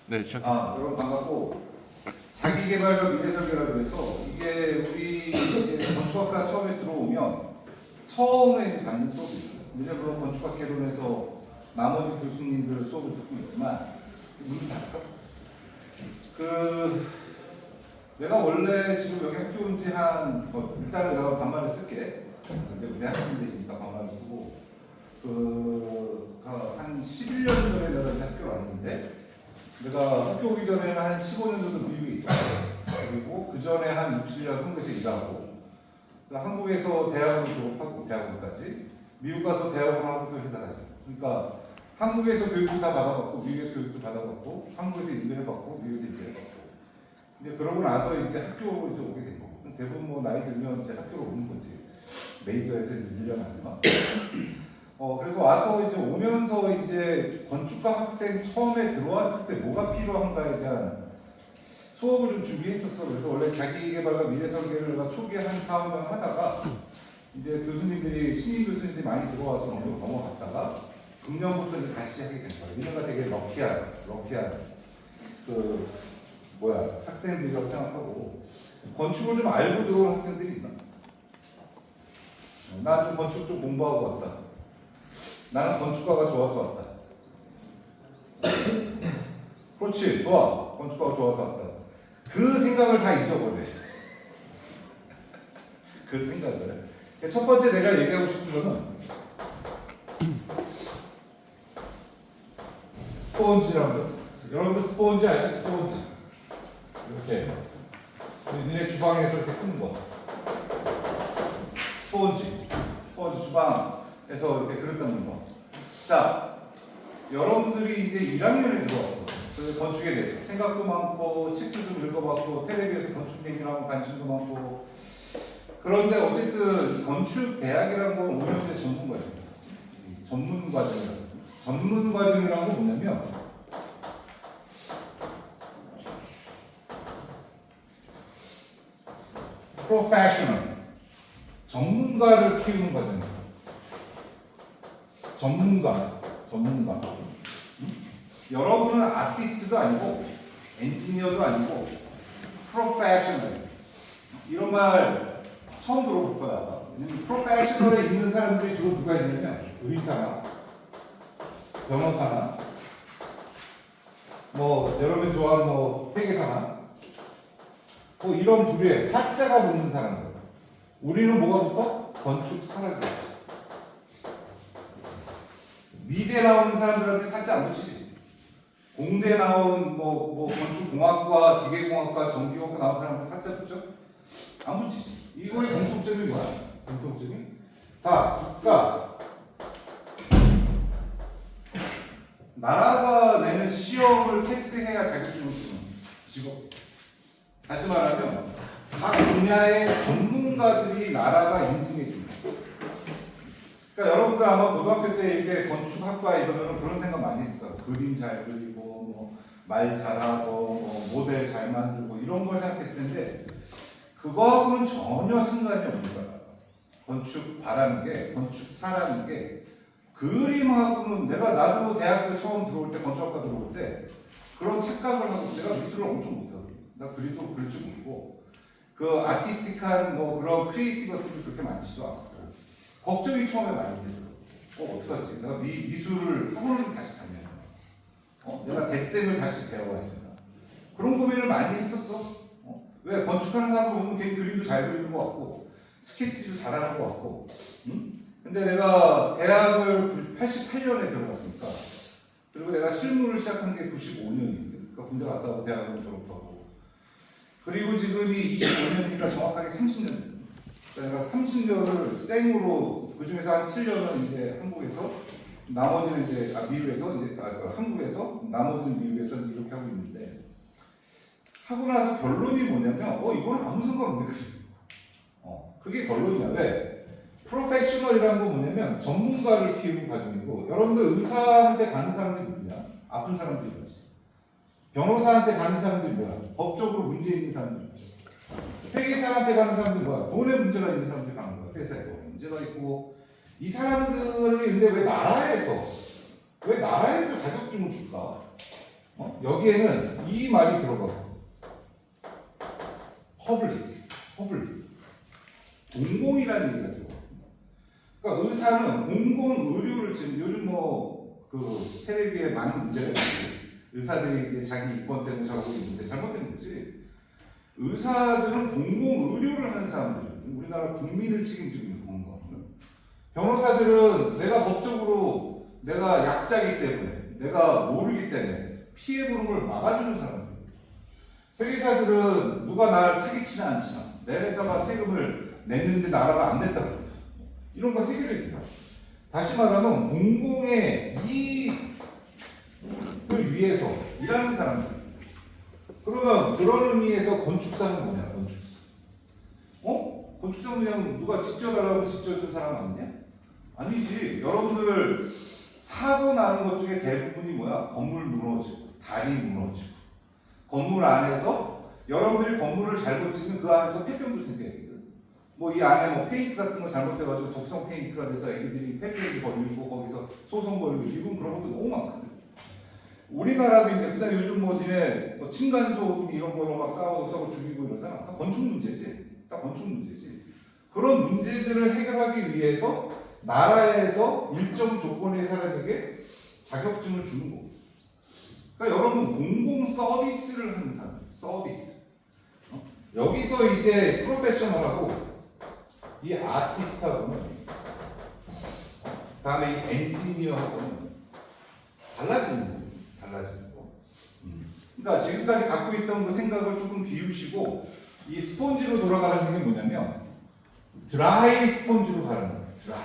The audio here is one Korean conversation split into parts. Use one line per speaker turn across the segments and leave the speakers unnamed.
네, 시작했습니다.
여러분 반갑고 자기개발과 미래설계라 그래서 이게 우리 이제 건축학과 처음에 들어오면 처음에 이제 받는 수업이에요. 물론 건축학 개론에서 나머지 교수님들 수업을 듣고 있지만 문이 닫을까? 내가 원래 지금 여기 학교 온 지 일단은 내가 반말을 쓸게. 이제 내 학생들이니까 반말을 쓰고 한 11년 전에 내가 이제 학교를 왔는데 내가 학교 오기 전에는 한 15년 정도 미국에 있었어요. 그리고 그 전에 한 6, 7년 한국에서 일하고 한국에서 대학을 졸업하고 대학원까지 미국 가서 대학원하고 또 회사 다니고 그러니까 한국에서 교육도 다 받아봤고 미국에서 교육도 받아봤고 한국에서 일도 해봤고 미국에서 일도 해봤고 근데 그러고 나서 이제 학교 이제 오게 된 거고 대부분 뭐 나이 들면 이제 학교로 오는 거지 메이저에서 이제 1년 하지만 그래서 와서 이제 오면서 이제 건축가 학생 처음에 들어왔을 때 뭐가 필요한가에 대한 수업을 좀 준비했었어. 그래서 원래 자기개발과 미래설계를 초기에 한 4, 5년 하다가 이제 교수님들이 신인 교수님들이 많이 들어와서 넘어갔다가 금년부터 이제 다시 시작이 된 거예요. 이네가 되게 럭키한 학생들이라고 생각하고 건축을 좀 알고 들어온 학생들이 있나? 나 좀 건축 좀 공부하고 왔다. 나는 건축가가 좋아서 왔다. 그렇지, 좋아. 건축가가 좋아서 왔다. 그 생각을 다 잊어버려. 그 생각을. 첫 번째 내가 얘기하고 싶은 거는 스폰지라고. 여러분들 스폰지 알죠? 스폰지. 이렇게. 니네 주방에서 이렇게 쓰는 거. 스폰지 주방에서 이렇게 그릇 담는 거. 자, 여러분들이 이제 1학년에 들어왔어. 그 건축에 대해서 생각도 많고 책도 좀 읽어봤고 텔레비에서 건축 얘기를 하고 관심도 많고 그런데 어쨌든 건축 대학이라는 건 5년제 전문 과정이에요. 전문 과정이라고. 전문 과정이라는 건 뭐냐면 프로페셔널 전문가를 키우는 과정이에요. 전문가. 여러분은 아티스트도 아니고 엔지니어도 아니고 프로페셔널 이런 말 처음 들어볼 거야. 왜냐면 프로페셔널에 있는 사람들이 주로 누가 있냐면 의사나 변호사나 여러분 좋아하는 회계사나 이런 부류의 사자가 붙는 사람들. 우리는 뭐가 붙어? 건축사라고. 미대 나오는 사람들한테 사자 안 붙이지. 공대 나온 건축공학과, 기계공학과, 전기공학과 나온 사람한테 사자 붙여? 안 붙이지. 이거의 공통점이 뭐야? 공통점이 다 국가, 나라가 내는 시험을 패스해야 자격증을 주는 직업. 다시 말하면 각 분야의 전문가들이 나라가 인증해 줍니다. 그러니까 여러분들 아마 고등학교 때 이렇게 건축학과 이러면 그런 생각 많이 했을 거예요. 그림 잘 그리고 말 잘하고 모델 잘 만들고 이런 걸 생각했을 텐데 그거하고는 전혀 상관이 없는 거야. 건축과라는 게 건축사라는 게 그림하고는 나도 대학교 처음 들어올 때 건축학과 들어올 때 그런 착각을 하고 내가 미술을 엄청 못하거든. 나 그림도 그릴 줄 모르고 그 아티스틱한 그런 크리에이티브가 그렇게 많지도 않고 걱정이 처음에 많이 되더라고. 어떡하지? 내가 미술을 학원을 다시 다녀야 되나? 내가 데생을 다시 배워야 되나? 그런 고민을 많이 했었어. 왜? 건축하는 사람 보면 걔 그림도 잘 그리는 것 같고 스케치도 잘하는 것 같고 근데 내가 대학을 88년에 들어갔으니까 그리고 내가 실무를 시작한 게 95년이거든. 그러니까 군대 갔다 오고 대학을 졸업하고 그리고 지금이 25년이니까 정확하게 30년 내가 30년을 생으로 그 중에서 한 7년은 이제 한국에서 나머지는 이제 미국에서 이제 한국에서 나머지는 미국에서 이렇게 하고 있는데 하고 나서 결론이 뭐냐면 이거는 아무 상관없네. 그게 결론이야. 왜? 프로페셔널이라는 건 뭐냐면 전문가를 키우는 과정이고 여러분들 의사한테 가는 사람들이 누구냐? 아픈 사람들이 뭐지? 변호사한테 가는 사람들이 뭐야? 법적으로 문제 있는 사람들이 뭐지? 회계사한테 가는 사람들이 뭐야? 돈에 문제가 있는 사람들이 가는 거야. 회사에 돈에 문제가 있고 이 사람들이 근데 왜 나라에서 자격증을 줄까? 여기에는 이 말이 들어가. 퍼블릭. 공공이라는 얘기가 들어가. 그러니까 의사는 공공 의료를 지금 요즘 그 텔레비에 많은 문제가 있고 의사들이 이제 자기 이권 때문에 저러고 있는데 잘못된 거지. 의사들은 공공 의료를 하는 사람들이거든. 우리나라 국민을 책임지고 있는 건강을. 변호사들은 내가 법적으로 내가 약자이기 때문에 내가 모르기 때문에 피해 보는 걸 막아주는 사람들. 회계사들은 누가 날 사기치나 안 치나 내 회사가 세금을 냈는데 나라가 안 냈다 그런다. 이런 거 해결해 줘요. 다시 말하면 공공의 이익을 위해서 일하는 사람들. 그러면 그런 의미에서 건축사는 뭐냐? 건축사. 건축사는 그냥 누가 지져달라고 지져준 사람 아니냐? 아니지. 여러분들 사고 나는 것 중에 대부분이 뭐야? 건물 무너지고 다리 무너지고 건물 안에서 여러분들이 건물을 잘못 짓면 그 안에서 폐병도 생겨요. 이 안에 페인트 같은 거 잘못돼가지고 독성 페인트가 돼서 애기들이 폐병이 걸리고 거기서 소송 걸리고 미국은 그런 것도 너무 많거든. 우리나라도 이제 그다음에 요즘 니네 층간소음 이런 걸로 막 싸우고 죽이고 이러잖아. 다 건축 문제지. 그런 문제들을 해결하기 위해서 나라에서 일정 조건의 사람에게 자격증을 주는 거고. 그러니까 여러분 공공 서비스를 하는 사람. 서비스. 여기서 이제 프로페셔널하고 이 아티스트하고는 다음에 이 엔지니어하고는 달라지는 거예요. 그러니까 지금까지 갖고 있던 그 생각을 조금 비우시고 이 스폰지로 돌아가는 게 뭐냐면 드라이 스폰지로 가는 거예요. 드라이.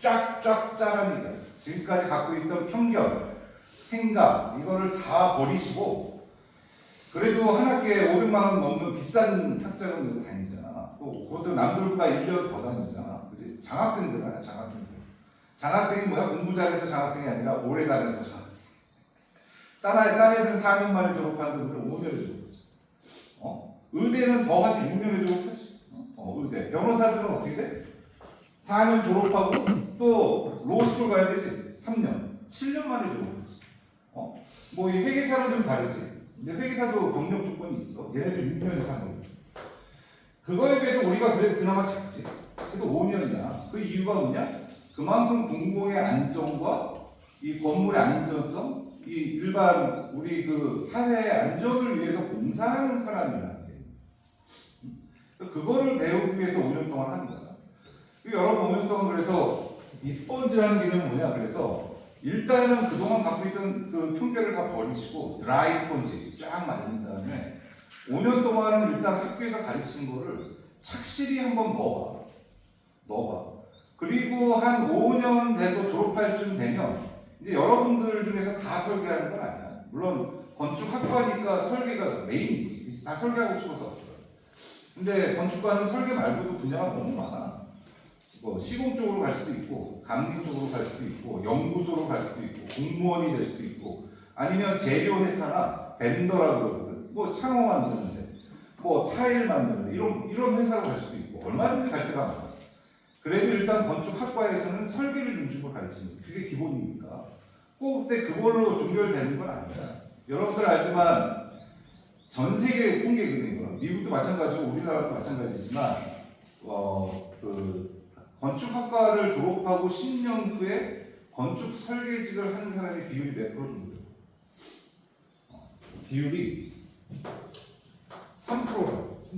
쫙쫙 짜라는 거예요. 지금까지 갖고 있던 편견, 생각 이거를 다 버리시고 그래도 한 학기에 500만 원 넘는 비싼 학자금 들고 다니잖아. 또 그것도 남들보다 1년 더 다니잖아. 그지? 장학생들 아니야, 장학생이 뭐야? 공부 잘해서 장학생이 아니라 오래 다녀서 장학생. 딴 애들은 4년 만에 졸업하는데 우리는 5년에 졸업하지. 의대는 더 하지, 6년에 졸업하지. 의대. 변호사들은 어떻게 돼? 4년 졸업하고 또 로스쿨 가야 되지. 3년. 7년 만에 졸업하지. 이 회계사는 좀 다르지. 근데 회계사도 경력 조건이 있어. 얘네들 6년 이상 걸려. 그거에 비해서 우리가 그래도 그나마 작지. 그래도 5년이야. 그 이유가 뭐냐? 그만큼 공공의 안정과 이 건물의 안전성, 이 일반 우리 그 사회의 안전을 위해서 봉사하는 사람이라는 게. 그거를 배우기 위해서 5년 동안 하는 거야. 여러분 5년 동안 그래서 이 스펀지라는 개념은 뭐냐? 그래서 일단은 그동안 갖고 있던 그 편견을 다 버리시고 드라이 스펀지 쫙 말린 다음에 5년 동안은 일단 학교에서 가르치는 거를 착실히 한번 넣어봐. 그리고 한 5년 돼서 졸업할 쯤 되면 이제 여러분들 중에서 다 설계하는 건 아니야. 물론 건축학과니까 설계가 메인이지. 다 설계하고 싶어서 왔어요. 근데 건축과는 설계 말고도 분야가 너무 많아. 시공 쪽으로 갈 수도 있고, 감리 쪽으로 갈 수도 있고, 연구소로 갈 수도 있고, 공무원이 될 수도 있고, 아니면 재료회사나 벤더라고 그러거든. 창호 만드는데, 타일 만드는데, 이런 회사로 갈 수도 있고, 얼마든지 갈 데가 많아. 그래도 일단 건축학과에서는 설계를 중심으로 가르치는 게 그게 기본이니까. 꼭 그때 그걸로 종결되는 건 아니야. 여러분들 알지만, 전 세계 통계거든요. 미국도 마찬가지고, 우리나라도 마찬가지지만, 건축학과를 졸업하고 10년 후에 건축 설계직을 하는 사람의 비율이 몇 프로 정도 돼요? 비율이 3%라고.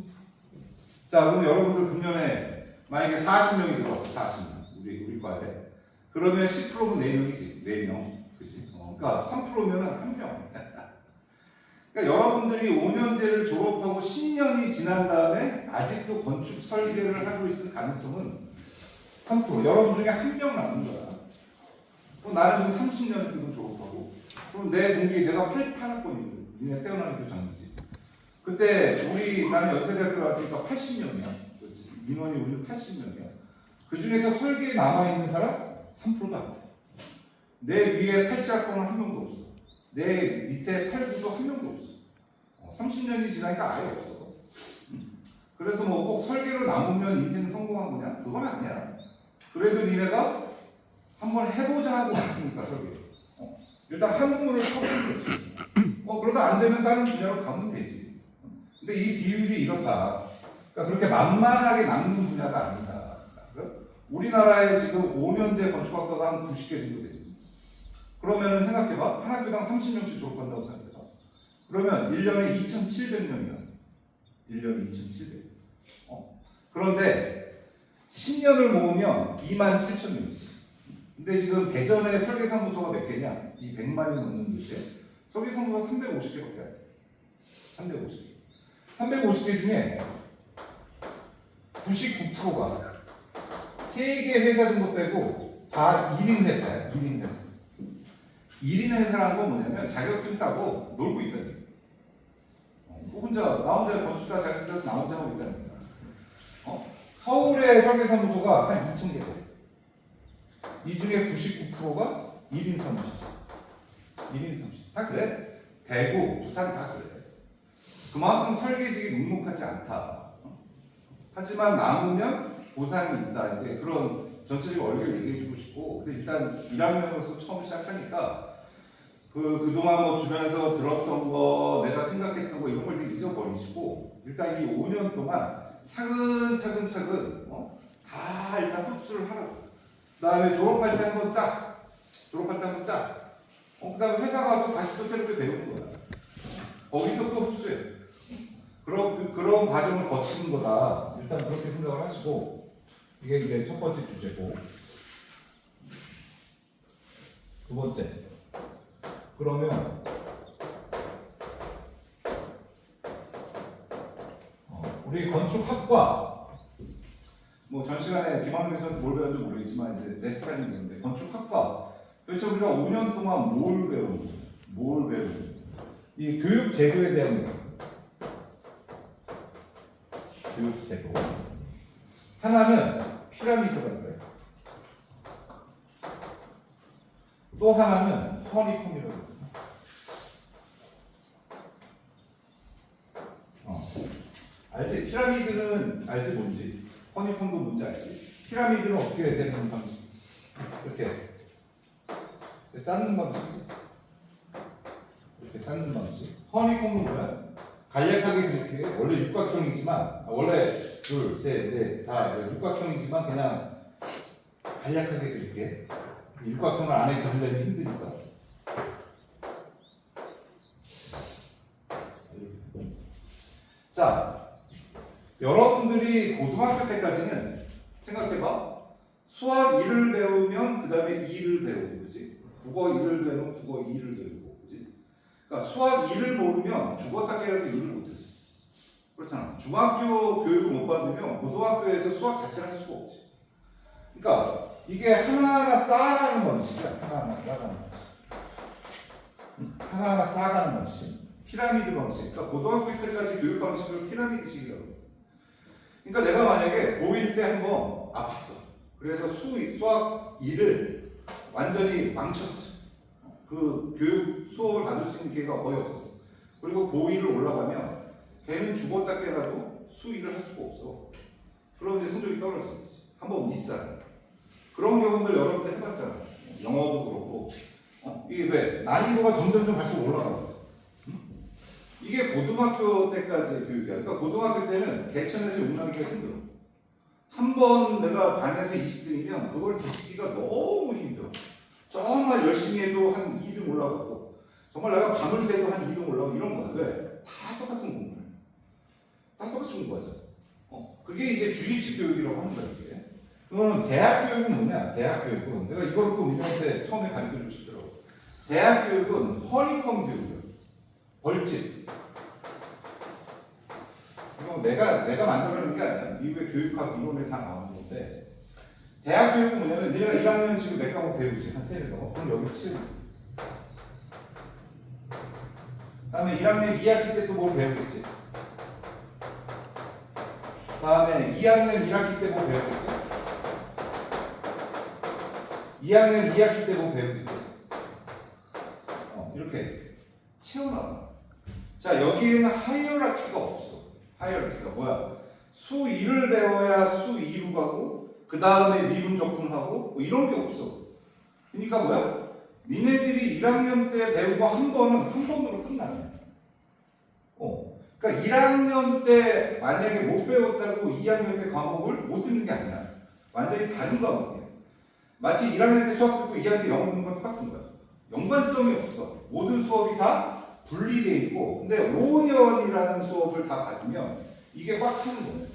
자, 그럼 여러분들 금년에 만약에 40명이 들어왔어, 40명. 우리 과에. 그러면 10%면 4명이지. 4명. 그치? 그러니까 3%면은 1명. 그러니까 여러분들이 5년제를 졸업하고 10년이 지난 다음에 아직도 건축 설계를 하고 있을 가능성은 3%. 여러분 중에 1명 남는 거야. 그럼 나는 지금 30년 지금 졸업하고, 그럼 내 동기, 내가 88학번이거든. 니네 태어나는 게 전이지. 그때 나는 연세대학교 왔으니까 80명이야. 그렇지. 민원이 우리는 80명이야. 그 중에서 설계에 남아있는 사람 3%도 안 돼. 내 위에 87학번은 한 명도 없어. 내 밑에 89도 한 명도 없어. 30년이 지나니까 아예 없어. 그래서 꼭 설계로 남으면 인생 성공한 거냐? 그건 아니야. 그래도 니네가 한번 해보자 하고 왔으니까 설계. 일단 한우물을 쳐보는 거지. 그러다 안 되면 다른 분야로 가면 되지. 근데 이 비율이 이렇다. 그러니까 그렇게 만만하게 남는 분야가 아니다. 우리나라에 지금 5년제 건축학과가 한 90개 정도 돼요. 그러면은 생각해봐. 한 학교당 30명씩 졸업한다고 생각해봐. 그러면 1년에 2,700명이야. 1년에 2,700. 그런데 10년을 모으면 27,000명이지. 근데 지금 대전에 설계사무소가 몇 개냐? 이 100만이 넘는 도시에 설계사무소가 350개밖에 안 돼. 350개. 350개 중에 99%가 세개 회사 정도 빼고 다 1인 회사야. 1인 회사. 1인 회사라는 건 뭐냐면 자격증 따고 놀고 있다는 얘기야. 나 혼자 건축사 자격증 따서 나 혼자 하고 있다는 얘기야. 서울의 설계사무소가 한 2,000개 돼. 이 중에 99%가 1인 사무실. 1인 사무실. 다 그래. 대구, 부산 다 그래. 그만큼 설계직이 묵묵하지 않다. 하지만 남으면 보상이 있다. 이제 그런 전체적인 원리를 얘기해주고 싶고, 그래서 일단 1학년으로서 처음 시작하니까 그동안 뭐 주변에서 들었던 거, 내가 생각했던 거 이런 걸 잊어버리시고 일단 이 5년 동안 차근차근 다 일단 흡수를 하라고. 그 다음에 졸업할 때 한번 짜. 졸업할 때 한번 짜. 그 다음에 회사 가서 다시 또 새롭게 배우는 거야. 거기서 또 흡수해. 그런 과정을 거치는 거다. 일단 그렇게 생각을 하시고, 이게 이제 첫 번째 주제고. 두 번째. 그러면 우리 건축학과 뭐 전 시간에 김학민 선수 뭘 배웠는지 모르겠지만 이제 내 스타일이 있는데 건축학과 그렇죠. 우리가 5년 동안 뭘 배우는 이 교육 제도에 대한 교육 제도 하나는 피라미드라는 거예요. 또 하나는 허니콤이라고 해요. 알지? 피라미드는 알지 뭔지? 허니콤도 뭔지 알지? 피라미드는 어떻게 되는 방식? 이렇게 쌓는 방식이지. 이렇게 쌓는 방식. 허니콤은 뭐야? 간략하게 그렇게 원래 육각형이지만 원래 둘, 셋, 넷 다 육각형이지만 그냥 간략하게 그렇게 육각형을 안에 그리려면 힘드니까. 자, 여러분들이 고등학교 때까지는 생각해봐. 수학 1을 배우면 그 다음에 2를 배우고, 그지? 국어 1을 배우면 국어 2를 배우고, 그지? 그러니까 수학 1을 모르면 죽어 닦기라도 2를 못하지. 그렇잖아. 중학교 교육을 못 받으면 고등학교에서 수학 자체를 할 수가 없지. 그러니까 이게 하나하나 쌓아가는 방식이야. 하나하나 쌓아가는 방식. 피라미드 방식. 그러니까 고등학교 때까지 교육 방식을 피라미드식이라고 해요. 그러니까 내가 만약에 고1 때 한번 아팠어. 그래서 수학 2를 완전히 망쳤어. 그 교육 수업을 받을 수 있는 기회가 거의 없었어. 그리고 고2를 올라가면 걔는 죽었다 깨라도 수2를 할 수가 없어. 그럼 이제 성적이 떨어지는 거지. 한번 미스하는. 그런 경우들 여러분들 해봤잖아. 영어도 그렇고. 이게 왜? 난이도가 점점 갈수록 올라가거든. 이게 고등학교 때까지 교육이야. 그러니까 고등학교 때는 개천에서 용나기가 힘들어. 한 번 내가 반에서 20등이면 그걸 뒤집기가 너무 힘들어. 정말 열심히 해도 한 2등 올라가고, 정말 내가 밤을 새도 한 2등 올라가고 이런 거야. 왜? 다 똑같은 공부를 해. 다 똑같이 공부하잖아. 그게 이제 주입식 교육이라고 하는 거야, 이게. 그거는 대학 교육은 뭐냐? 대학 교육은 내가 이걸 또 우리한테 처음에 가르쳐 주고 싶더라고. 대학 교육은 허니콤 교육이야. 벌집. 이거 내가 만들어낸 게 아니야. 미국의 교육학 이론에 다 나오는 건데, 대학 교육은 뭐냐면 네가 1학년 지금 몇 과목 배우지? 한 3개. 그럼 여기 7. 다음에 1학년 2학기 때 또 뭘 배우겠지? 다음에 2학년 1학기 때 뭐 배우겠지? 2학년 2학기 때 뭐 배우겠지? 이렇게 채워놔. 자, 여기에는 하이어라키가 없어. 하이어라키가 뭐야? 수1을 배워야 수2로 가고, 그 다음에 미분 적분하고 뭐 이런 게 없어. 그러니까 뭐야? 니네들이 1학년 때 배우고 한 번으로 끝나는 거야. 그러니까 1학년 때 만약에 못 배웠다고 2학년 때 과목을 못 듣는 게 아니야. 완전히 다른 과목이야. 마치 1학년 때 수학 듣고 2학년 때 영어 듣는 건 똑같은 거야. 연관성이 없어. 모든 수업이 다 분리되어 있고, 근데 5년이라는 수업을 다 받으면 이게 꽉 차는 거야.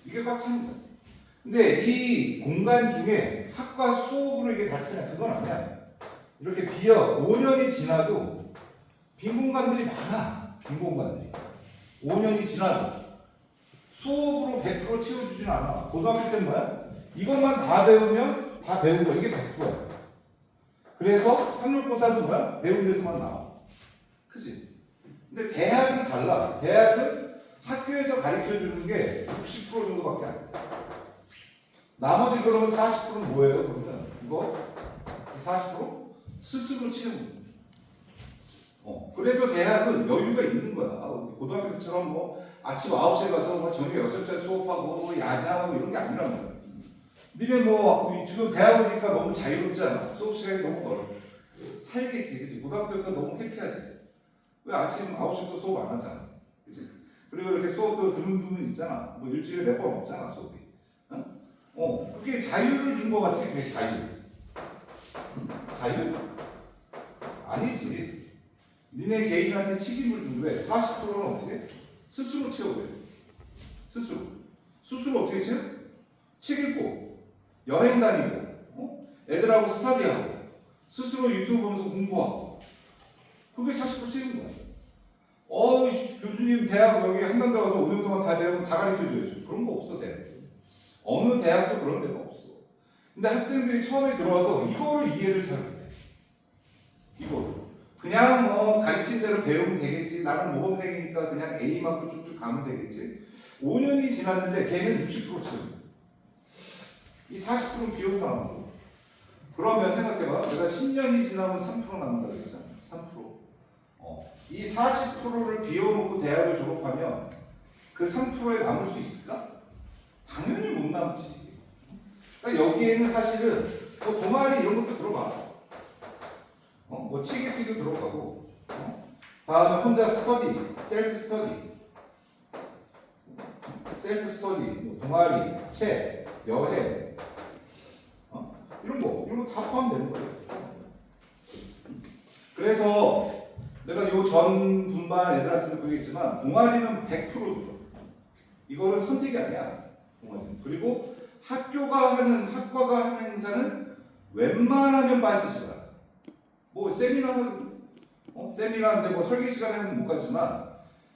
이게 꽉 차는 거야. 근데 이 공간 중에 학과 수업으로 이게 다 차냐? 그건 아니야. 이렇게 비어 5년이 지나도 빈 공간들이 많아. 빈 공간들이 5년이 지나도 수업으로 100% 채워주진 않아. 고등학교 때는 뭐야? 이것만 다 배우면 다 배운 거. 이게 100%야. 그래서 학력고사도 뭐야? 배운 데서만 나와. 그치? 근데 대학은 달라. 대학은 학교에서 가르쳐주는 게 60% 정도밖에 안 돼. 나머지 그러면 40%는 뭐예요? 그러면 이거 40% 스스로 채우는. 그래서 대학은 여유가 있는 거야. 고등학교 때처럼 뭐 아침 9시에 가서 뭐 저녁 6시에 수업하고 뭐 야자하고 이런 게 아니란 말이야. 니네 뭐 지금 대학 오니까 너무 자유롭잖아. 수업 시간이 너무 넓어. 살겠지, 그치? 고등학교 때부터 너무 해피하지. 왜 아침 9시부터 수업 안 하잖아. 그치? 그리고 이렇게 수업도 드문드문 있잖아. 뭐 일주일에 몇 번 없잖아, 수업이. 그게 자유를 준 거 같지? 그게 자유. 자유? 아니지. 니네 개인한테 책임을 준 거야. 40%는 어떻게? 스스로 채워야 돼. 스스로 어떻게 채워? 책 읽고, 여행 다니고, 애들하고 스터디하고, 스스로 유튜브 보면서 공부하고. 그게 40% 채우는 거야. 교수님 대학 여기 한단대 와서 5년 동안 다 배우면 다 가르쳐줘야죠. 그런 거 없어, 대학. 어느 대학도 그런 데가 없어. 근데 학생들이 처음에 들어와서 이거를 이해를 잘 못해. 이거를. 그냥 뭐 가르친 대로 배우면 되겠지. 나는 모범생이니까 그냥 A 맞고 쭉쭉 가면 되겠지. 5년이 지났는데 걔는 60% 채우는. 이 40%는 비용 나오는 거. 그러면 생각해봐. 내가 10년이 지나면 3% 남는다 그랬잖아. 3%. 이 40%를 비워놓고 대학을 졸업하면 그 3%에 남을 수 있을까? 당연히 못 남지. 그러니까 여기에는 사실은 뭐 동아리 이런 것도 들어가. 뭐 치계비도 들어가고. 다음에 혼자 스터디, 셀프 스터디, 뭐 동아리, 책, 여행, 이런 거 다 포함되는 거예요. 그래서 내가 요 전 분반 애들한테도 그러겠지만 동아리는 100% 들어. 이거는 선택이 아니야. 동아리는. 그리고 학과가 하는 행사는 웬만하면 빠지지 마. 뭐 세미나인데 뭐 설계 시간에는 못 가지만,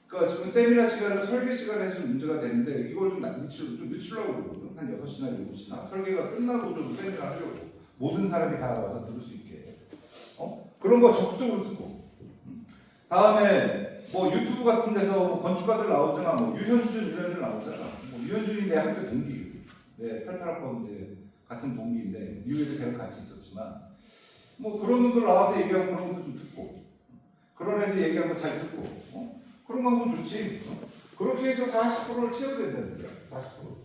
그러니까 지금 세미나 시간을 설계 시간에 좀 문제가 되는데 이걸 좀 늦추려고 그러거든. 한 6시나 7시나 설계가 끝나고 좀 세미나 하려고. 모든 사람이 다 와서 들을 수 있게. 그런 거 적극적으로 듣고. 다음에 뭐 유튜브 같은 데서 뭐 건축가들 나오잖아. 뭐 유현준 이런 들 나오잖아. 뭐 유현준이 내 학교 동기. 내 88학번 이제 같은 동기인데 뉴에도 걔랑 같이 있었지만 뭐 그런 분들 나와서 얘기하고 그런 것도 좀 듣고, 그런 애들 얘기하는 거 잘 듣고, 그런 거 하면 좋지. 그렇게 해서 40%를 채워야 된다는 거야. 40%.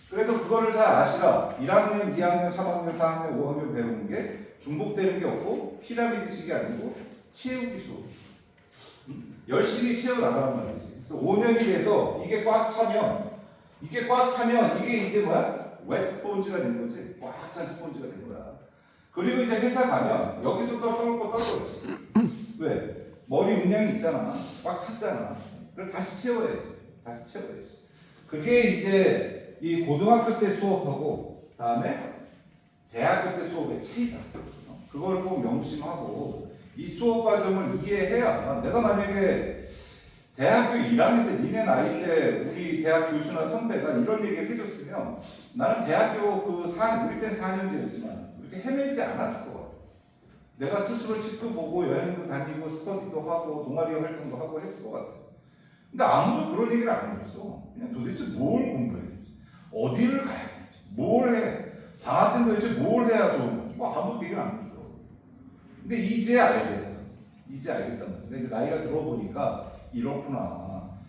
그래서 그거를 잘 아시라. 1학년, 2학년, 3학년, 4학년, 5학년 배우는 게 중복되는 게 없고 피라미드식이 아니고 채우기 수업. 열심히 채워나가란 말이지. 그래서 5년이 돼서 이게 꽉 차면 이게 이제 뭐야? 웻 스폰지가 된 거지. 꽉 찬 스폰지가 된 거야. 그리고 이제 회사 가면 여기서 또 떨고 왜? 머리 음량이 있잖아. 꽉 찼잖아. 그럼 다시 채워야지. 그게 이제 이 고등학교 때 수업하고 다음에 대학교 때 수업의 차이다. 그걸 꼭 명심하고 이 수업 과정을 이해해야, 내가 만약에 대학교 1학년 때 니네 나이 때 우리 대학 교수나 선배가 이런 얘기를 해줬으면 나는 대학교 우리 땐 4년제였지만 이렇게 헤매지 않았을 것 같아. 내가 스스로 책도 보고 여행도 다니고 스터디도 하고 동아리 활동도 하고 했을 것 같아. 근데 아무도 그런 얘기를 안 해줬어. 그냥 도대체 뭘 공부해야 되는지, 어디를 가야 되는지, 뭘 해, 방학 때는 도대체 뭘 해야 좋은 건지 뭐 아무도 얘기를 안 해주더라고. 근데 이제 알겠어. 이제 알겠단 말이야. 근데 이제 나이가 들어보니까 이렇구나.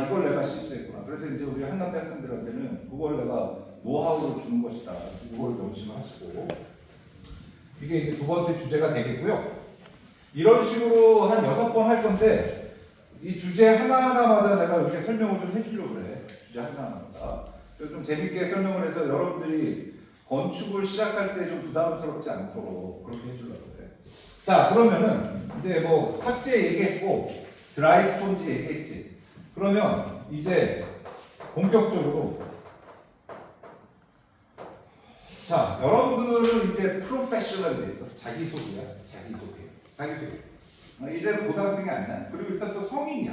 이걸 내가 실수했구나. 그래서 이제 우리 한남대 학생들한테는 그걸 내가 노하우로 주는 것이다. 그걸 명심하시고. 이게 이제 두 번째 주제가 되겠고요. 이런 식으로 한 6번 할 건데 이 주제 하나하나마다 내가 이렇게 설명을 좀 해주려고 그래. 주제 하나하나마다. 그래서 좀 재밌게 설명을 해서 여러분들이 건축을 시작할 때 좀 부담스럽지 않도록 그렇게 해주려고 그래. 자, 그러면은 이제 뭐 탁재 얘기했고 드라이 스폰지 얘기했지. 그러면 이제 본격적으로 자, 여러분들은 이제 프로페셔널이 됐어. 자기소개야. 자기소개. 이제는 고등학생이 아니야. 그리고 일단 또 성인이야.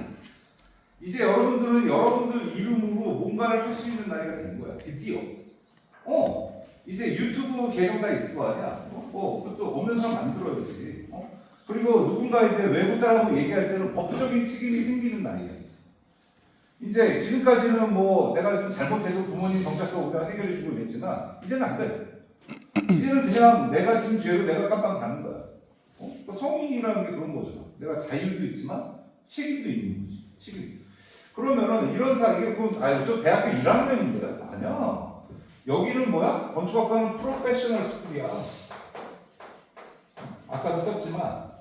이제 여러분들은 여러분들 이름으로 뭔가를 할 수 있는 나이가 된 거야. 드디어. 이제 유튜브 계정 다 있을 거 아니야. 그것도 없는 사람 만들어야지. 그리고 누군가 이제 외부 사람하고 얘기할 때는 법적인 책임이 생기는 나이야. 이제 지금까지는 뭐 내가 좀 잘못해도 부모님 경찰서 오면 해결해주고 이랬지만 이제는 안 돼. 이제는 그냥 내가 지은 죄로 내가 깜빵 가는 거야. 그러니까 성인이라는 게 그런 거잖아. 내가 자유도 있지만 책임도 있는 거지. 책임. 그러면은 이런 사람이 저 대학교 1학년인데 아니야. 여기는 뭐야? 건축학과는 프로페셔널 스쿨이야. 아까도 썼지만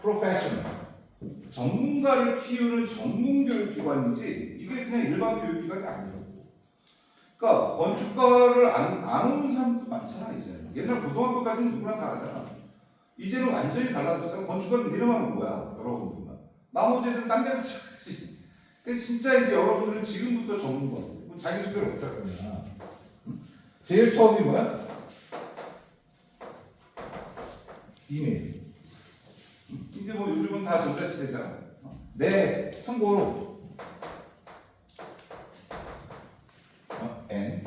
프로페셔널. 전문가를 키우는 전문 교육기관이지 이게 그냥 일반 교육기관이 아니라고. 그러니까 건축과를 안 오는 사람도 많잖아. 이제 옛날 고등학교까지는 누구나 다 하잖아. 이제는 완전히 달라졌잖아. 건축과는 니네만 온 거야. 여러분들만. 나머지는 딴 데 가서 하지. 그러니까 진짜 이제 여러분들은 지금부터 전문가. 자기소개를 어떻게 할 거냐. 제일 처음이 뭐야? 이메일. 이제 뭐 요즘은 다 전자시대잖아. 네, 참고로 N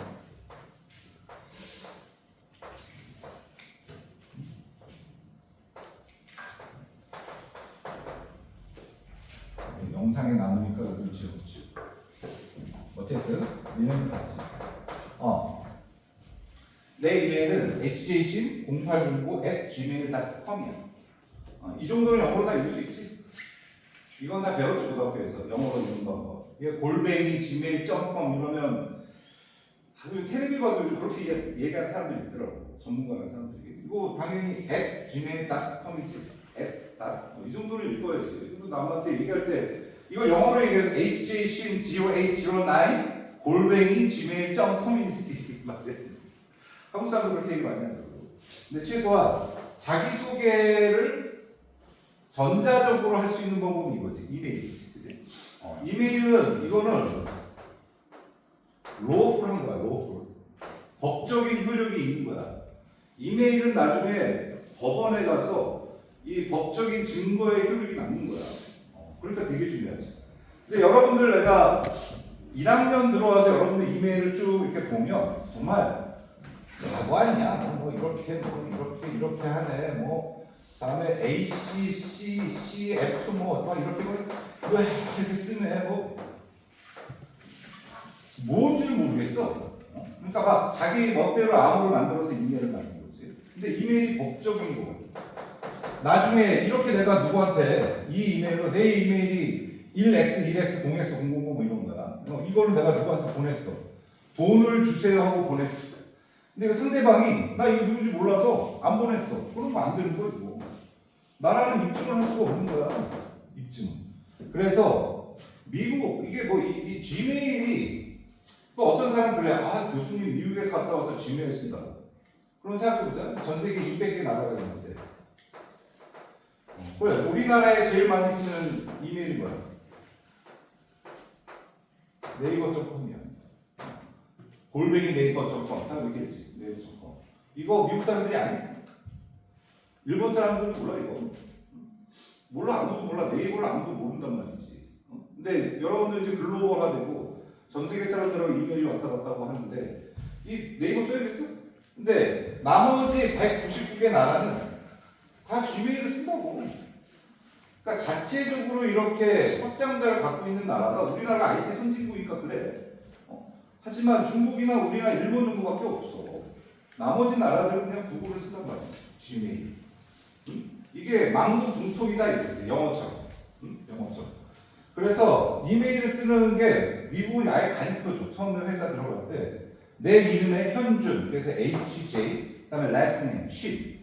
영상에 남으니까 눈치 없지. 어쨌든 이름은 같지. 내 이메일은 hjsin0809@gmail.com이야. 이 정도는 영어로 다 읽을 수 있지. 이건 다 배웠죠 고등학교에서 영어로 읽는 방법. 이게 골뱅이 gmail.com 이러면 텔레비 봐도 요즘 그렇게 얘기하는 사람들이 있더라고. 전문가라는 사람들이. 이거 당연히 @gmail.com이지. 이 정도는 읽어야지. 이것도 남한테 얘기할 때 이거 영어로 얘기해서 hjsin0809 골뱅이 gmail.com이 말이야. 한국 사람도 그렇게 얘기 많이 하더라고. 근데 최소한 자기소개를 전자적으로 할 수 있는 방법은 이거지. 이메일이지. 그지? 이메일은 이거는 로풀한 거야. 로풀. 법적인 효력이 있는 거야. 이메일은 나중에 법원에 가서 이 법적인 증거의 효력이 남는 거야. 그러니까 되게 중요하지. 근데 여러분들 내가 1학년 들어와서 여러분들 이메일을 쭉 이렇게 보면 정말 뭐 아니냐 뭐 이렇게 하네 뭐 다음에 AC, C, C, F 뭐 막 이렇게 쓰네 뭐 뭔지를 모르겠어. 그러니까 막 자기 멋대로 암호를 만들어서 이메일을 만든 거지. 근데 이메일이 법적인 거거든. 나중에 이렇게 내가 누구한테 이 이메일로 내 이메일이 1x, 1x, 0x, 000 뭐 이런 거야. 이거를 내가 누구한테 보냈어. 돈을 주세요 하고 보냈어. 근데 그 상대방이 나 이거 누군지 몰라서 안 보냈어. 그러면 안 되는 거야 이거. 나라는 입증을 할 수가 없는 거야. 입증. 그래서 미국 이게 뭐 이 지메일이 또 어떤 사람 그래. 교수님 미국에서 갔다 와서 지메일 쓴다. 그런 생각해보자. 전 세계 200개 나라가 있는데 그래 우리나라에 제일 많이 쓰는 이메일이 뭐야? 네이버.com이야. 골뱅이 네이버.com 딱 이렇게 했지. 네이버.com 이거 미국 사람들이 아니야. 일본 사람들은 몰라 이거. 몰라. 아무도 몰라. 네이버를 아무도 모른단 말이지. 근데 여러분들 이제 글로벌화되고 전 세계 사람들하고 이메일이 왔다 갔다 하고 하는데 이 네이버 써야겠어? 근데 나머지 199개 나라는 다 지메일을 쓴다고. 그러니까 자체적으로 이렇게 확장자를 갖고 있는 나라가 우리나라가 IT 선진국이니까 그래. 하지만 중국이나 우리나라, 일본 정도밖에 없어. 나머지 나라들은 그냥 구글을 쓴단 말이야. 지메일. 이게 망국공통이다 이거지. 영어처럼. 영어처럼. 그래서 이메일을 쓰는 게 미국은 아예 가르쳐줘. 처음에 회사 들어갈 때 내 이름에 현준, 그래서 HJ, 그다음에 last name, she.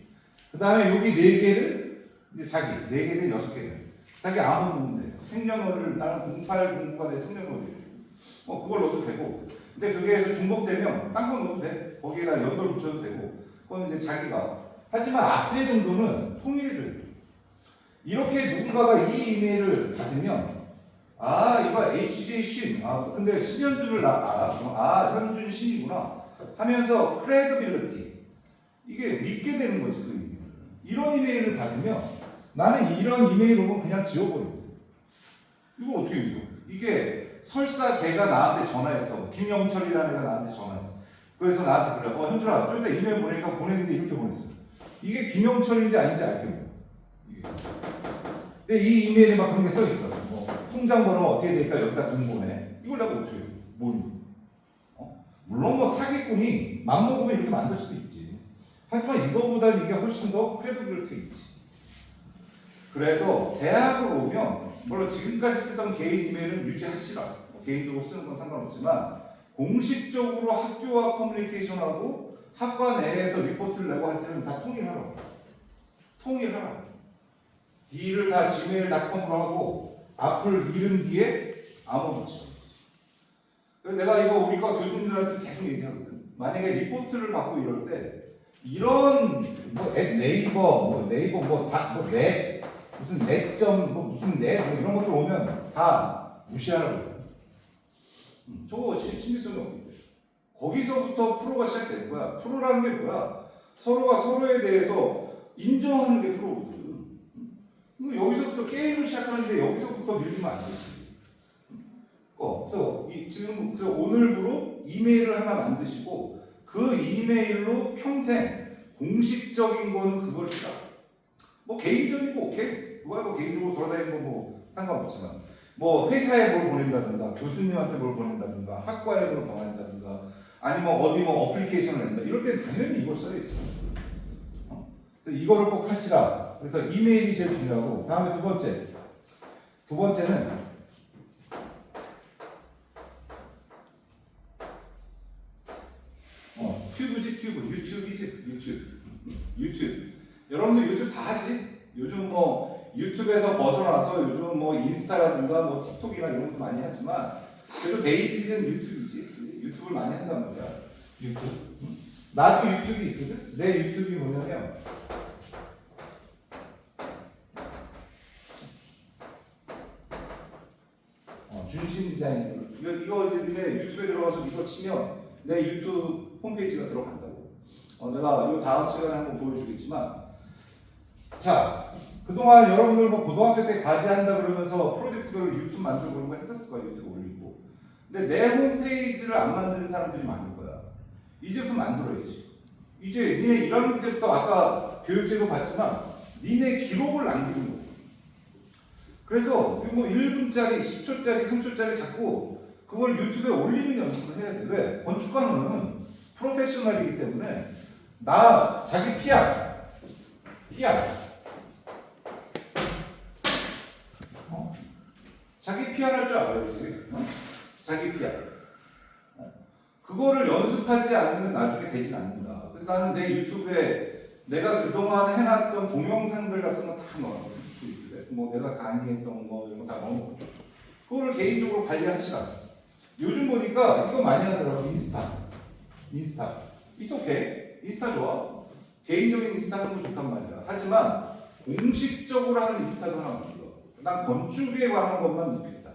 그다음에 여기 네 개는 이제 자기, 네 개는 여섯 개는 자기 아무 넣으면 돼요. 생년월일 나는 0809가 내 생년월일. 뭐 그걸 넣어도 되고. 근데 그게 중복되면 딴 거 넣어도 돼. 거기에다 연도를 붙여도 되고. 그건 이제 자기가. 하지만 앞에 정도는 통일해줘야 돼. 이렇게 누군가가 이 이메일을 받으면 아 이거 HJ 신. 아 근데 신현준을 나 알아. 아 현준 신이구나. 하면서 credibility. 이게 믿게 되는 거지 그 이메일. 이런 이메일을 받으면 나는 이런 이메일 오면 그냥 지워버려. 이거 어떻게 믿어? 이게 설사 걔가 나한테 전화했어. 김영철이라는 애가 나한테 전화했어. 그래서 나한테 그래. 현준아, 좀 이따 이메일 보내니까 보냈는데 이렇게 보냈어. 이게 김영철인지 아닌지 알겠네. 이게. 근데 이 이메일에 막 그런 게 써 있어. 뭐 통장 번호가 어떻게 되니까 여기다 돈 보내. 이걸 내가 어떻게 해? 물론 뭐 사기꾼이 맘먹으면 이렇게 만들 수도 있지. 하지만 이거보다는 이게 훨씬 더 크레디빌리티 있지. 그래서 대학을 오면 물론 지금까지 쓰던 개인 이메일은 유지하시라. 뭐 개인적으로 쓰는 건 상관없지만 공식적으로 학교와 커뮤니케이션하고 학과 내에서 리포트를 내고 할 때는 다 통일하라고. 통일하라고. D를 다 gmail.com으로 하고 앞을 이름 뒤에 암호 붙여. 내가 이거 우리과 교수님들한테 계속 얘기하거든. 만약에 리포트를 받고 이럴 때 이런 뭐 네이버 뭐네 무슨 넷점 뭐 무슨 넷 뭐 이런 것들 오면 다 무시하라고. 저거 신빙성이 없는데. 거기서부터 프로가 시작되는 거야. 프로라는 게 뭐야? 서로가 서로에 대해서 인정하는 게 프로거든. 여기서부터 게임을 시작하는데 여기서부터 밀리면 안 되지. 그래서 지금 오늘부로 이메일을 하나 만드시고 그 이메일로 평생 공식적인 거는 그걸 쓰라. 뭐 개인적이고 오케이. 뭐 개인적으로 돌아다니는 거 뭐 상관없지만 뭐 회사에 뭘 보낸다든가 교수님한테 뭘 보낸다든가 학과에 뭘 보낸다든가 아니면 어디 뭐 어플리케이션을 낸다 이럴 때 당연히 이걸 써야지. 그래서 이거를 꼭 하시라. 그래서 이메일이 제일 중요하고 다음에 두 번째는 유튜브. 여러분들 유튜브 다 하지? 요즘 뭐 유튜브에서 벗어나서 요즘 뭐 인스타라든가 뭐 틱톡이나 이런 것도 많이 하지만 그래도 베이스는 유튜브지. 유튜브를 많이 한단 말이야. 유튜브. 나도 유튜브 있거든? 내 유튜브이 뭐냐면 준신 디자인. 이거 이제 니네 유튜브에 들어가서 이거 치면 내 유튜브 홈페이지가 들어간다고. 내가 이 다음 시간에 한번 보여주겠지만, 자, 그동안 여러분들 뭐 고등학교 때 과제한다 그러면서 프로젝트별로 유튜브 만들고 그런 거 했었을 거야, 유튜브 올리고. 근데 내 홈페이지를 안 만드는 사람들이 많을 거야. 이제부터 만들어야지. 이제 니네 1학년 때부터 아까 교육제도 봤지만, 니네 기록을 남기는 거야. 그래서 뭐 1분짜리, 10초짜리, 3초짜리 자꾸 그걸 유튜브에 올리는 연습을 해야 돼. 왜? 건축가는 프로페셔널이기 때문에 자기 PR 자기 PR 할 줄 알아야지. 자기 PR 그거를 연습하지 않으면 나중에 되진 않는다. 그래서 나는 내 유튜브에 내가 그동안 해놨던 동영상들 같은 거 다 넣어놨거든. 뭐 내가 강의했던 거 이런 거 다 넣어놓고 그거를 개인적으로 관리하시라. 요즘 보니까 이거 많이 하더라고. 인스타 it's okay. 인스타 좋아. 개인적인 인스타 하는 거 좋단 말이야. 하지만 공식적으로 하는 인스타도 하나 만들어. 난 건축에 관한 것만 넣겠다.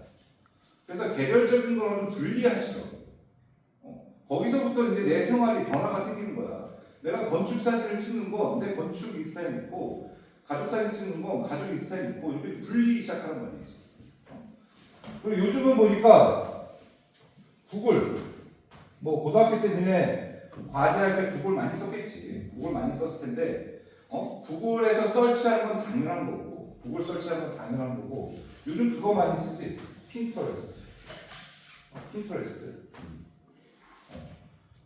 그래서 개별적인 거는 분리하시라고. 거기서부터 이제 내 생활이 변화가 생기는 거야. 내가 건축 사진을 찍는 거 내 건축 인스타에 넣고 가족 사진 찍는 거 가족 인스타에 넣고 이렇게 분리 시작하는 말이지. 그리고 요즘은 보니까 구글 뭐 고등학교 때 니네 과제할 때 구글 많이 썼겠지. 구글 많이 썼을 텐데 구글에서 설치하는 건 당연한 거고 구글 설치하는 건 당연한 거고 요즘 그거 많이 쓰지. 핀터레스트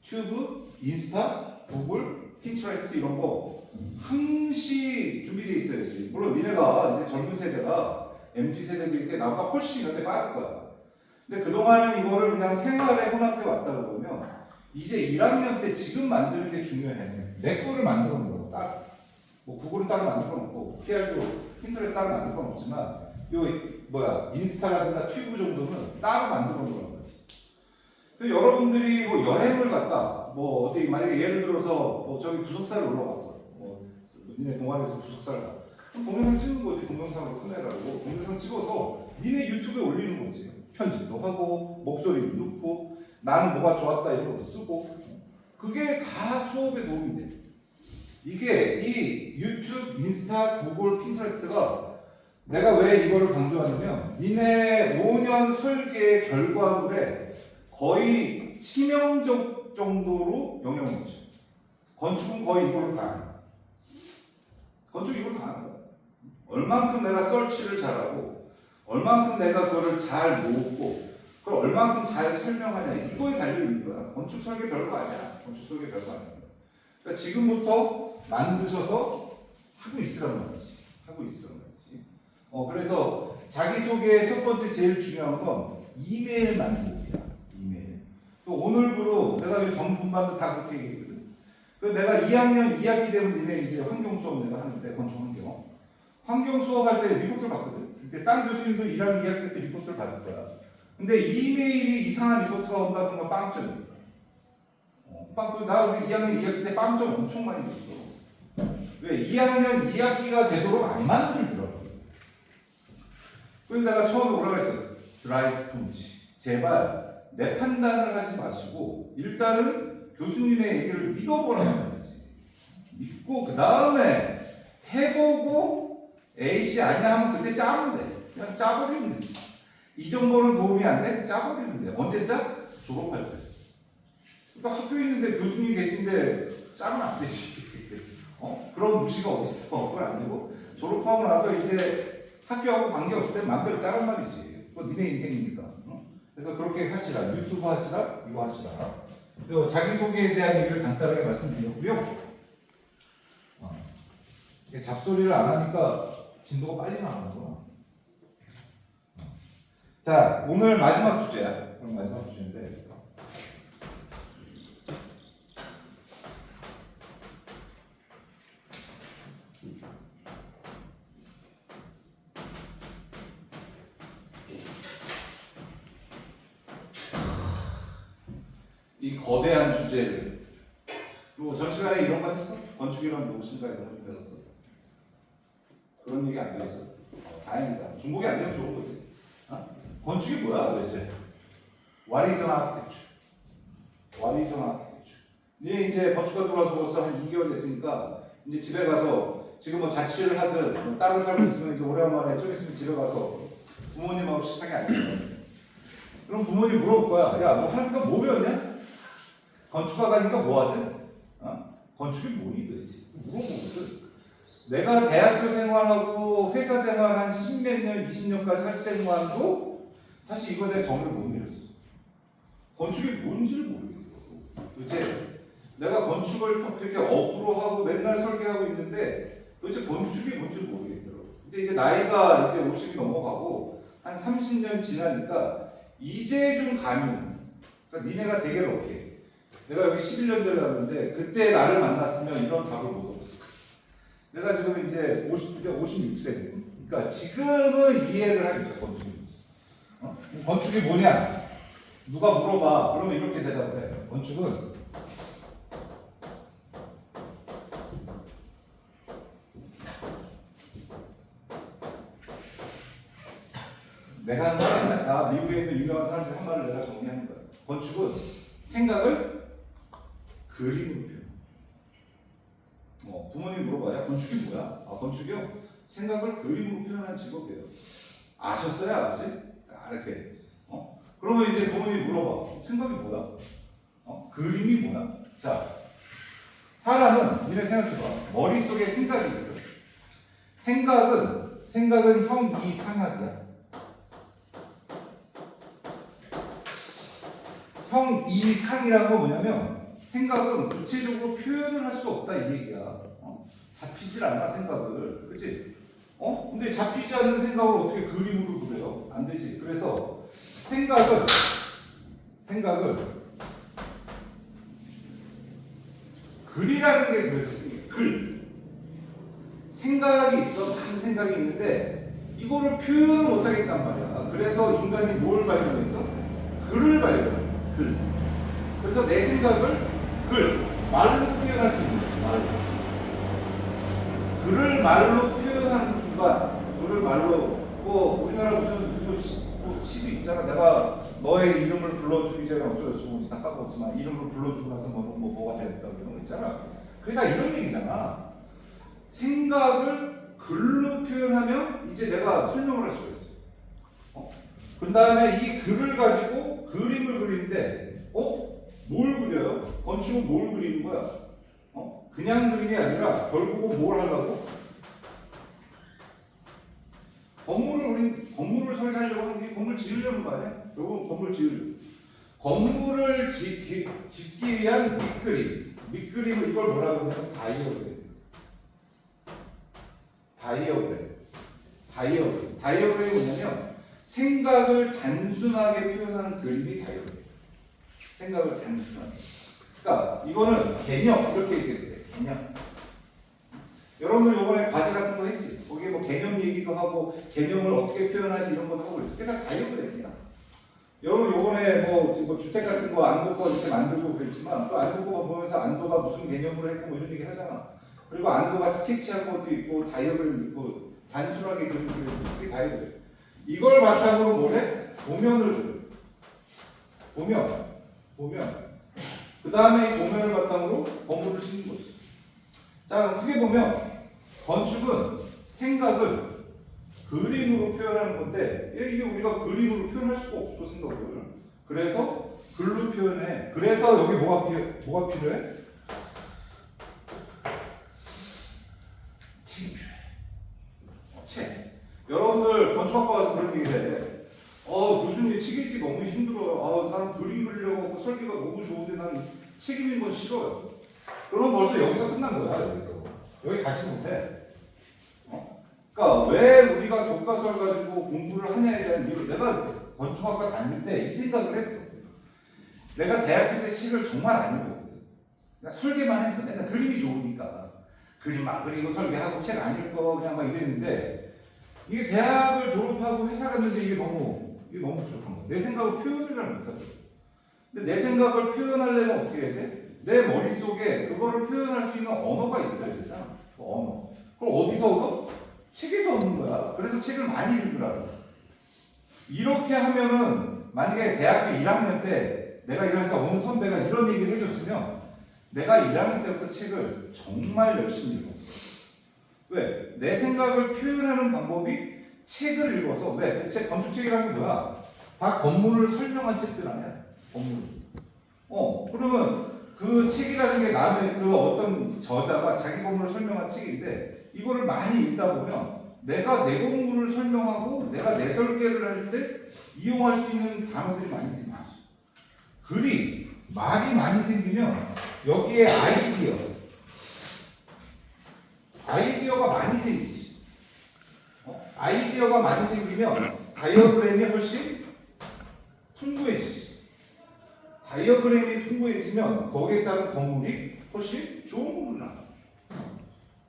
튜브, 인스타, 구글, 핀터레스트 이런 거 항시 준비되어 있어야지. 물론 니네가 이제 젊은 세대가 MZ 세대들 때 나보다 훨씬 이런 데 빠를 거야. 근데 그동안은 이거를 그냥 생활에 혼합해 왔다고 보면 이제 1학년 때 지금 만드는 게 중요해. 내 거를 만들어 놓은 거고, 뭐 구글은 따로 만들 건 없고, PR도 핀터레스트 따로 만들 건 없지만, 인스타라든가 튜브 정도는 따로 만들어 놓은 거예요. 여러분들이 뭐 여행을 갔다, 뭐 어디 만약에 예를 들어서 뭐 저기 부석사를 올라갔어, 뭐 니네 동아리에서 부석사를 가, 그럼 동영상 찍는 거지. 동영상으로 카메라로 동영상 찍어서 니네 유튜브에 올리는 거지. 편집도 하고 목소리도 넣고 나는 뭐가 좋았다 이런 것도 쓰고, 그게 다 수업에 도움이 돼. 이게 이 유튜브, 인스타, 구글, 핀터레스트가 내가 왜 이거를 강조하냐면 니네 5년 설계의 결과물에 거의 치명적 정도로 영향을 미쳐. 건축은 거의 이걸로 다 하는 거야. 건축 이걸로 다 하는 거야. 얼만큼 내가 설치를 잘하고 얼만큼 내가 그거를 잘 모으고 그걸 얼만큼 잘 설명하냐 이거에 달려있는 거야. 건축 설계 별거 아니야. 건축 설계 별거 아니야. 그러니까 지금부터 만드셔서 하고 있으란 말이지. 하고 있으란 말이지. 그래서 자기소개의 첫 번째 제일 중요한 건 이메일 만들기야. 이메일. 또 오늘부로 내가 전 분반도 다 그렇게 얘기했거든. 그 내가 2학년 2학기 되면 니네 이제 환경 수업 내가 하는데 건축 환경 수업할 때 리포트를 받거든. 그때 딴 교수님도 1학년 2학기 때 리포트를 받을 거야. 근데 이메일이 이상한 리포트가 온다 그러면 빵점이야. 나 그래서 2학년 2학기 때 빵점 엄청 많이 줬어. 왜? 2학년 2학기가 되도록 안 만들더라고. 그래서 내가 처음에 뭐라 그랬어? 드라이 스폰지. 제발 내 판단을 하지 마시고 일단은 교수님의 얘기를 믿어보라는 거지. 믿고 그 다음에 해보고 에이씨 아니야 하면 그때 짜면 돼. 그냥 짜버리면 되지. 이 정도는 도움이 안 돼? 짜버리면 돼. 언제 짜? 졸업할 때. 그러니까 학교에 있는데 교수님 계신데 짜면 안 되지. 그런 무시가 어딨어. 그건 안 되고 졸업하고 나서 이제 학교하고 관계없을 때 마음대로 짜란 말이지. 그거 니네 인생이니까. 그래서 그렇게 하시라. 유튜브 하시라. 이거 하시라. 그리고 자기소개에 대한 얘기를 간단하게 말씀드렸고요. 잡소리를 안 하니까 진도가 빨리 나가는구나. 자, 오늘 마지막 주제야. 오늘 마지막 주제인데 이 거대한 주제를 그리고 전 시간에 이런 거 했어? 건축이란 무엇인가 이런 거 배웠어? 그런 얘기 안 배웠어? 다행이다. 중복이 안 되면 좋은 거지. 건축이 뭐야 도대체? What is an architecture? What is an architecture? 네 이제 건축가 들어와서 벌써 한 2개월 됐으니까 이제 집에 가서 지금 뭐 자취를 하든 뭐 따로 살고 있으면 이제 오랜만에 좀 있으면 집에 가서 부모님하고 식탁에 앉아서 그럼 부모님 물어볼 거야. 야, 너 하니까 뭐 배웠냐? 건축가 가니까 뭐 하든? 건축이 뭐니 도대체? 물어보거든. 내가 대학교 생활하고 회사 생활 한 10몇 년, 20년까지 할 때만도 사실 이거에 대해 정의를 못 내렸어. 건축이 뭔지를 모르겠더라고. 도대체 내가 건축을 그렇게 업으로 하고 맨날 설계하고 있는데 도대체 건축이 뭔지를 모르겠더라고. 근데 이제 나이가 이제 50이 넘어가고 한 30년 지나니까 이제 좀 감이 오는. 그러니까 니네가 되게 럭키해. 내가 여기 11년 전에 왔는데 그때 나를 만났으면 이런 답을 못 얻었을 거야. 내가 지금 이제 56세. 그러니까 지금은 이해를 하겠어, 건축이. 건축이 뭐냐? 누가 물어봐. 그러면 이렇게 대답을 해. 건축은 내가 하는 거 아니야. 다 미국에 있는 유명한 사람들 한 말을 내가 정리하는 거야. 건축은 생각을 그림으로 표현. 부모님 물어봐야 건축이 뭐야? 건축이요? 생각을 그림으로 표현하는 직업이에요. 아셨어요, 아버지? 이렇게. 그러면 이제 부모님 물어봐. 생각이 뭐야? 그림이 뭐야? 자, 사람은 이렇게 생각해봐. 머릿속에 생각이 있어. 생각은 형이상학이야. 형이상이라는 건 뭐냐면 생각은 구체적으로 표현을 할 수 없다 이 얘기야. 잡히질 않아 생각을, 그렇지? 근데 잡히지 않는 생각을 어떻게 그림으로 그려요? 안 되지. 그래서 생각을 글이라는 게 그래서 생겨요. 글. 생각이 있어. 많은 생각이 있는데 이거를 표현을 못하겠단 말이야. 그래서 인간이 뭘 발견했어? 글을 발견해. 글. 그래서 내 생각을 글, 말로 표현할 수 있는 거야. 말로. 글을 말로 표현하는 순간, 글을 말로, 뭐 우리나라 무슨 시도 있잖아. 내가 너의 이름을 불러주기 전에 어쩌고저쩌고 다 까먹었지만 이름을 불러주고 나서 뭐가 되었다 이런 거 있잖아. 그러니까 이런 얘기잖아. 생각을 글로 표현하면 이제 내가 설명을 할 수가 있어. 그 다음에 이 글을 가지고 그림을 그리는데, 뭘 그려요? 건축은 뭘 그리는 거야? 그냥 그림이 아니라 결국은 뭘 하려고? 건물을 설계하려고 하는 게 건물 지으려는 거 아니야? 결국은 건물 지으려고. 건물을 짓기 위한 밑그림. 밑그림을 이걸 뭐라고 하냐면 다이어그램이 뭐냐면 생각을 단순하게 표현하는 그림이 다이어그램. 생각을 단순하게. 그러니까 이거는 개념 이렇게 얘기해도 돼. 개념. 여러분 이번에 과제 같은 거 했지? 거기에 뭐 개념 얘기도 하고 개념을 어떻게 표현하지 이런 것도 하고 그게 다 다이어그램이야. 여러분 요번에 뭐 주택 같은 거 안도거 이렇게 만들고 그랬지만 그 안도거 보면서 안도가 무슨 개념으로 했고 뭐 이런 얘기 하잖아. 그리고 안도가 스케치한 것도 있고 다이어그램도 있고 단순하게 그리는 것도 있고 그게 다이어그램. 이걸 바탕으로 뭐래? 도면을 그려. 도면. 그 다음에 이 도면을 바탕으로 건물을 짓는 거지. 자, 크게 보면 건축은 생각을 그림으로 표현하는 건데 이게 우리가 그림으로 표현할 수가 없어 생각을. 그래서 글로 표현해. 그래서 여기 뭐가 필요해? 책이 필요해. 책. 여러분들 건축학과 와서 그런 얘기 해. 교수님 책 읽기 너무 힘들어요. 나는 그림 그리려고 하고 설계가 너무 좋은데 난 책 읽는 건 싫어요. 그럼 벌써 여기서 끝난 거야. 여기 가지 못해. 그러니까 왜 우리가 교과서를 가지고 공부를 하냐에 대한 이유를 내가 건축학과 다닐 때 이 생각을 했어. 내가 대학교 때 책을 정말 안 읽었거든. 그냥 설계만 했어. 맨날 그림이 좋으니까 그림만 그리고 설계하고 책 안 읽고 그냥 막 이랬는데 이게 대학을 졸업하고 회사 갔는데 이게 너무 부족한 거야. 내 생각을 표현을 잘 못하거든. 근데 내 생각을 표현하려면 어떻게 해야 돼? 내 머릿속에 그거를 표현할 수 있는 언어가 있어야 되잖아. 그 언어. 그걸 어디서 얻어? 책에서 얻는 거야. 그래서 책을 많이 읽으라고. 이렇게 하면은 만약에 대학교 1학년 때 내가 1학년 때 어느 선배가 이런 얘기를 해줬으면 내가 1학년 때부터 책을 정말 열심히 읽었어. 왜? 내 생각을 표현하는 방법이 책을 읽어서. 왜? 건축책이라는 게 뭐야? 다 건물을 설명한 책들 아니야? 건물. 그러면 그 책이라는 게 남의 그 어떤 저자가 자기 건물을 설명한 책인데 이거를 많이 읽다 보면 내가 내 건물을 설명하고 내가 내 설계를 할 때 이용할 수 있는 단어들이 많이 생기죠. 글이 말이 많이 생기면 여기에 아이디어가 많이 생기지. 아이디어가 많이 생기면 다이어그램이 훨씬 풍부해지지. 다이어그램이 풍부해지면 거기에 따른 건물이 훨씬 좋은 건물이 나와요.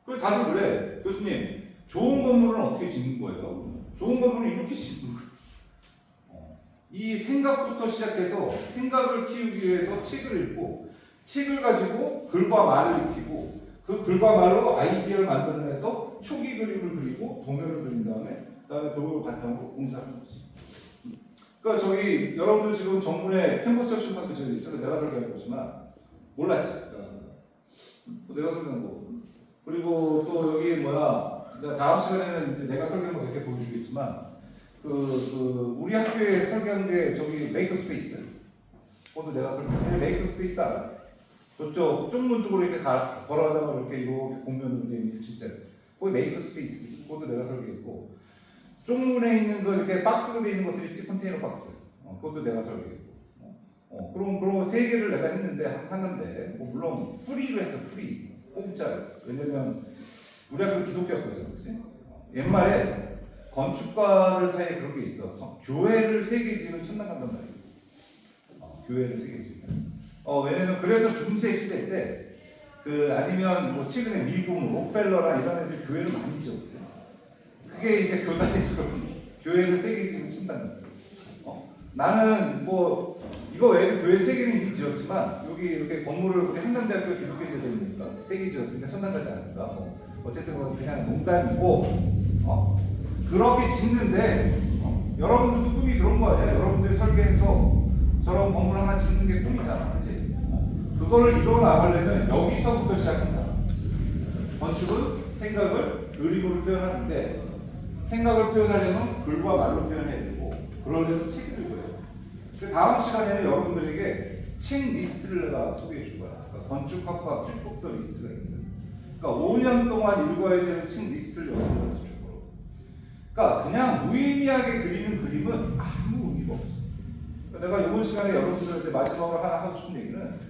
그래서 다들 그래. 교수님, 좋은 건물은 어떻게 짓는 거예요? 좋은 건물은 이렇게 짓는 거예요. 이 생각부터 시작해서 생각을 키우기 위해서 책을 읽고 책을 가지고 글과 말을 익히고 그 글과 말로 아이디어를 만들어내서 초기 그림을 그리고 도면을 그린 다음에 그걸 바탕으로 공사하는 거지. 그러니까 저기 여러분들 지금 정문에 캠퍼스 혁신파크 저기 있잖아요. 내가 설계한 거지만 몰랐지. 내가 설계한 거. 그리고 또 여기 내가 다음 시간에는 이제 내가 설계한 거 몇 개 보여주겠지만 우리 학교에 설계한 게 저기 메이크 스페이스. 그것도 내가 설계한 메이크 스페이스 알아? 저쪽 쪽문 쪽으로 이렇게 걸어가다가 이렇게 공면으로 되어 있는 진짜. 거기 메이크 스페이스. 그것도 내가 설계했고. 쪽문에 있는 거 이렇게 박스로 되어 있는 것들이 있지, 컨테이너 박스. 그것도 내가 설계했고. 그럼 세 개를 내가 했는데 물론 프리로 했어. 프리. 공짜로. 왜냐면 우리 학교 기독교학교잖아, 그렇지? 옛말에 건축가들 사이에 그런 게 있어. 교회를 3개 지으면 천당 간단 말이야. 교회를 3개 지으면. 왜냐면 그래서 중세 시대 때 그 아니면 뭐 최근에 미국 록펠러나 이런 애들 교회를 많이 지었거든요. 그게 이제 교단에서 교회를 세게 지금 친다는 거예요. 나는 뭐 이거 외에도 교회 세 개는 이미 지었지만 여기 이렇게 건물을 우리 한남대학교 기독교제도니까 세 개 지었으니까 천당 가지 않을까. 뭐 어쨌든 그건 그냥 농담이고 그렇게 짓는데 여러분들도 꿈이 그런 거 아니야? 여러분들이 설계해서 저런 건물 하나 짓는 게 꿈이잖아, 그렇지? 그거를 이루어 나가려면 여기서부터 시작한다. 건축은 생각을 그림으로 표현하는데 생각을 표현하려면 글과 말로 표현해야 되고 그러려면 책을 읽어야 돼. 그 다음 시간에는 여러분들에게 책 리스트를 내가 소개해 줄 거야. 그러니까 건축학과 필독서 리스트가 있는. 그러니까 5년 동안 읽어야 되는 책 리스트를 여러분들한테 줄 거야. 그러니까 그냥 무의미하게 그리는 그림은 아무 의미가 없어. 그러니까 내가 이번 시간에 여러분들한테 마지막으로 하나 하고 싶은 얘기는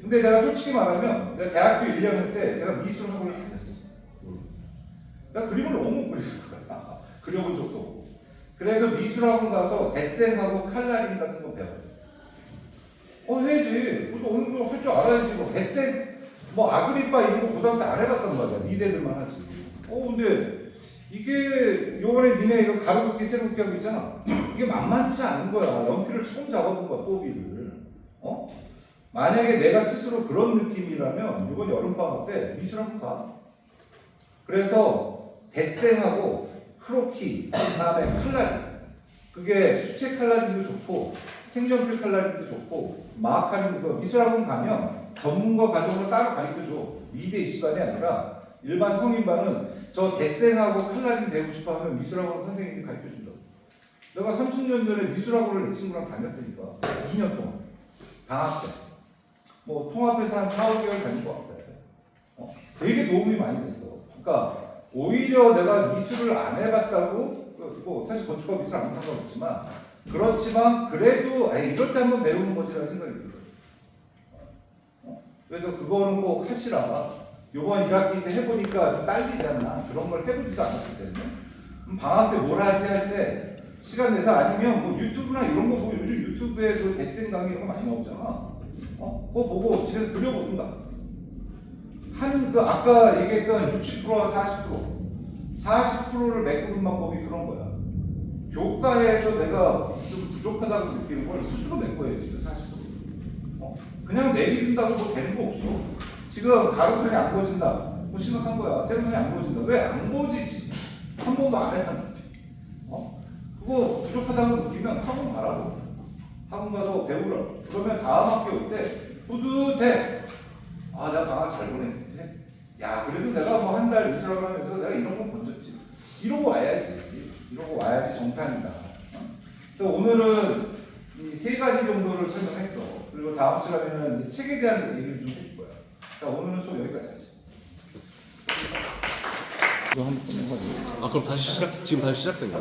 근데 내가 솔직히 말하면 내가 대학교 1학년 때 내가 미술학원을 다녔어. 내가 그림을 너무 못 그리는 거야. 그려본 적도 없고. 그래서 미술학원 가서 데센하고 칼라린 같은 거 배웠어. 해야지. 그것도 어느 정도 할 줄 알아야지. 뭐 데센, 뭐 아그리파 이런 거 고등학교 때 안 해봤단 말이야. 니네들만 하지. 근데 이게 요번에 니네 이거 가로긋기 세로긋기 하고 있잖아. 이게 만만치 않은 거야. 연필을 처음 잡아본 거야. 뽀비를. 만약에 내가 스스로 그런 느낌이라면 이번 여름방학 때 미술학원 가. 그래서 데센하고 크로키, 그 다음에 칼라린. 그게 수채 칼라린도 좋고 생연필 칼라린도 좋고 마카린도 미술학원 가면 전문가 과정을 따로 가르쳐줘. 미대 입시반이 아니라 일반 성인반은 저 데센하고 칼라린 배우고 싶어 하면 미술학원 선생님이 가르쳐준다. 내가 30년 전에 미술학원을 내 친구랑 다녔다니까. 2년 동안. 방학 때. 뭐 통합해서 한 4, 5개월 다닌 것 같아. 되게 도움이 많이 됐어. 그러니까 오히려 내가 미술을 안 해봤다고 뭐 사실 건축하고 미술 아무 상관없지만 그렇지만 그래도 이럴 때 한번 배우는 거지라는 생각이 들어요. 그래서 그거는 꼭 하시라. 요번 1학기 때 해보니까 좀 딸리지 않나. 그런 걸 해보지도 않았기 때문에 방학 때 뭘 하지 할 때 시간 내서 아니면 뭐 유튜브나 이런 거 보고 요즘 유튜브에 그 데센 강의 이런 거 많이 나오잖아. 그거 보고 집에서 그려보든가. 하는 그 아까 얘기했던 60%와 40%를 메꾸는 방법이 그런 거야. 교과에서 내가 좀 부족하다고 느끼는 걸 스스로 메꿔야지. 그 40%. 그냥 내린다고 뭐 되는 거 없어. 지금 가로선이 안 그어진다. 뭐 심각한 거야. 세로선이 안 그어진다. 왜 안 그어지지? 한 번도 안 해봤는데. 그거 부족하다고 느끼면 학원 가라고. 학원 가서 배우라. 그러면 다음 학기 올 때 뿌듯해. 내가 방학 잘 보냈을 때. 야, 그래도 내가 뭐 한 달 미술학원 하면서 내가 이런 거 건졌지. 이러고 와야지. 이러고 와야지 정상이다. 그래서 오늘은 이 세 가지 정도를 설명했어. 그리고 다음 시간에는 이제 책에 대한 얘기를 좀 해줄 거야. 자, 오늘은 수업 여기까지 하자.
이거 한번 끝내가지고. 그럼 지금 다시 시작된 거야?